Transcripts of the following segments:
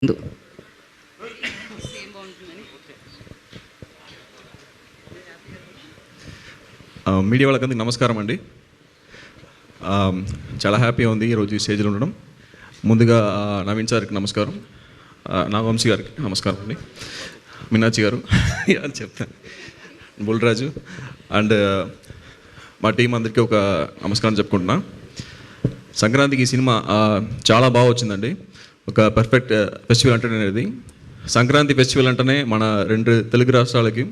Media వాళ్ళకందరికీ నమస్కారం అండి. చాలా హ్యాపీగా ఉంది ఈరోజు ఈ స్టేజ్లో ఉండడం. ముందుగా నవీన్ సార్కి నమస్కారం, నాగవంశీ గారికి నమస్కారం అండి, మీనాక్షి గారు అని చెప్తాను, బుల్రాజు అండ్ మా టీం అందరికీ ఒక నమస్కారం చెప్పుకుంటున్నా. సంక్రాంతికి ఈ సినిమా చాలా బాగా వచ్చిందండి. ఒక పర్ఫెక్ట్ ఫెస్టివల్ అనేది సంక్రాంతి ఫెస్టివల్ అంటేనే మన 2 తెలుగు రాష్ట్రాలకి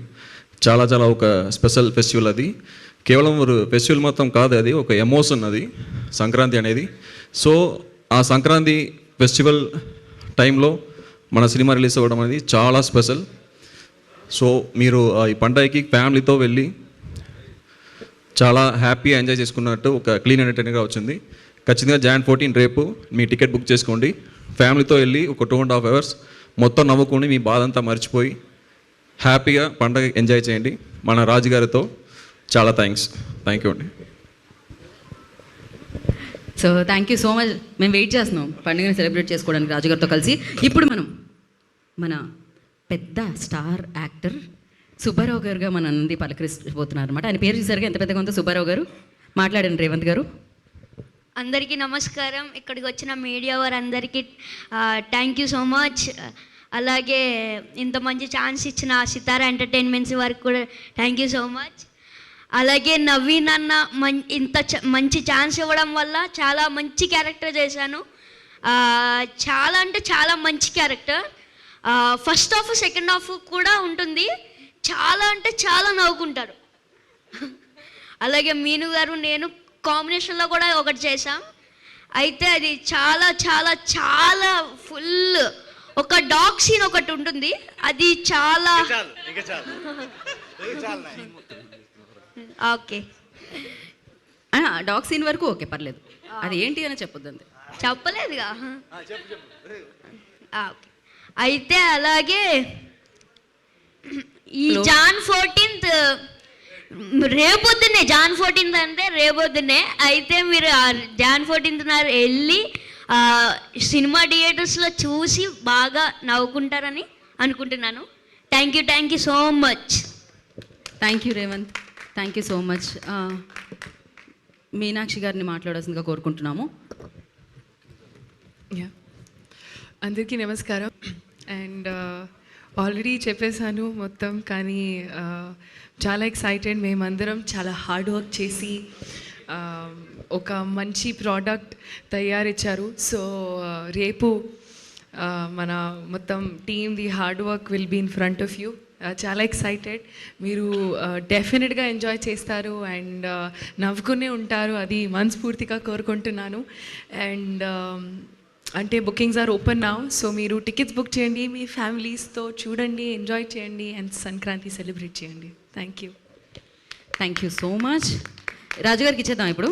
చాలా చాలా ఒక స్పెషల్ ఫెస్టివల్. అది కేవలం ఒక ఫెస్టివల్ మొత్తం కాదు, అది ఒక ఎమోషన్ అది సంక్రాంతి అనేది. సో ఆ సంక్రాంతి ఫెస్టివల్ టైంలో మన సినిమా రిలీజ్ అవ్వడం అనేది చాలా స్పెషల్. సో మీరు ఈ పండగకి ఫ్యామిలీతో వెళ్ళి చాలా హ్యాపీగా ఎంజాయ్ చేసుకున్నట్టు ఒక క్లీన్ ఎంటర్టైనర్గా వచ్చింది. ఖచ్చితంగా Jan 14 రేపు మీ టికెట్ బుక్ చేసుకోండి. ఫ్యామిలీతో వెళ్ళి ఒక 2.5 hours మొత్తం నవ్వుకొని మీ బాధ అంతా మర్చిపోయి హ్యాపీగా పండగ ఎంజాయ్ చేయండి. మన రాజుగారితో చాలా థ్యాంక్ యూ అండి. So thank you so much. మేము వెయిట్ చేస్తున్నాం పండుగని సెలబ్రేట్ చేసుకోవడానికి రాజుగారితో కలిసి. ఇప్పుడు మన పెద్ద స్టార్ యాక్టర్ సుబ్బారావు గారుగా మన నంది పలకరిపోతున్నారు అనమాట. ఆయన పేరు చూసారుగా ఎంత పెద్దగా ఉందో, సుబ్బారావు గారు. మాట్లాడండి రేవంత్ గారు. అందరికీ నమస్కారం. ఇక్కడికి వచ్చిన మీడియా వారందరికీ థ్యాంక్ యూ సో మచ్. అలాగే ఇంత మంచి ఛాన్స్ ఇచ్చిన సితారా ఎంటర్టైన్మెంట్స్ వారికి కూడా థ్యాంక్ యూ సో మచ్. అలాగే నవీన్ అన్న ఇంత మంచి ఛాన్స్ ఇవ్వడం వల్ల చాలా మంచి క్యారెక్టర్ చేశాను. చాలా అంటే చాలా మంచి character. First half second half కూడా ఉంటుంది. చాలా అంటే చాలా నవ్వుకుంటారు. అలాగే మీను గారు నేను కాంబినేషన్లో కూడా ఒకటి చేశాం. అయితే అది చాలా చాలా చాలా ఫుల్ ఒక డాగ్ సీన్ ఒకటి ఉంటుంది. అది చాలా ఓకే, డాగ్ సీన్ వరకు ఓకే, పర్లేదు. అది ఏంటి అని చెప్పొద్దండి, చెప్పలేదుగా. ఓకే, అయితే అలాగే ఈ Jan 14th రేపొద్దునే, Jan 14th అంటే రేపొద్దునే. అయితే మీరు Jan 14th వెళ్ళి సినిమా థియేటర్స్లో చూసి బాగా నవ్వుకుంటారని అనుకుంటున్నాను. Thank you so much. Thank you Revanth, thank you so much. Meenakshi గారిని మాట్లాడాల్సిందిగా కోరుకుంటున్నాము. అందరికీ నమస్కారం. అండ్ ఆల్రెడీ చెప్పేశాను మొత్తం, కానీ చాలా ఎక్సైటెడ్. మేమందరం చాలా హార్డ్ వర్క్ చేసి ఒక మంచి ప్రోడక్ట్ తయారిచ్చారు. సో రేపు మన మొత్తం team the hard work will be in front of you. చాలా ఎక్సైటెడ్. మీరు డెఫినెట్గా ఎంజాయ్ చేస్తారు అండ్ నవ్వుకునే ఉంటారు, అది మనస్ఫూర్తిగా కోరుకుంటున్నాను. అండ్ అంటే bookings are open now. So మీరు టికెట్స్ బుక్ చేయండి, మీ ఫ్యామిలీస్తో చూడండి, ఎంజాయ్ చేయండి అండ్ సంక్రాంతి సెలబ్రేట్ చేయండి. Thank you so much. రాజుగారికి ఇచ్చేద్దాం ఇప్పుడు.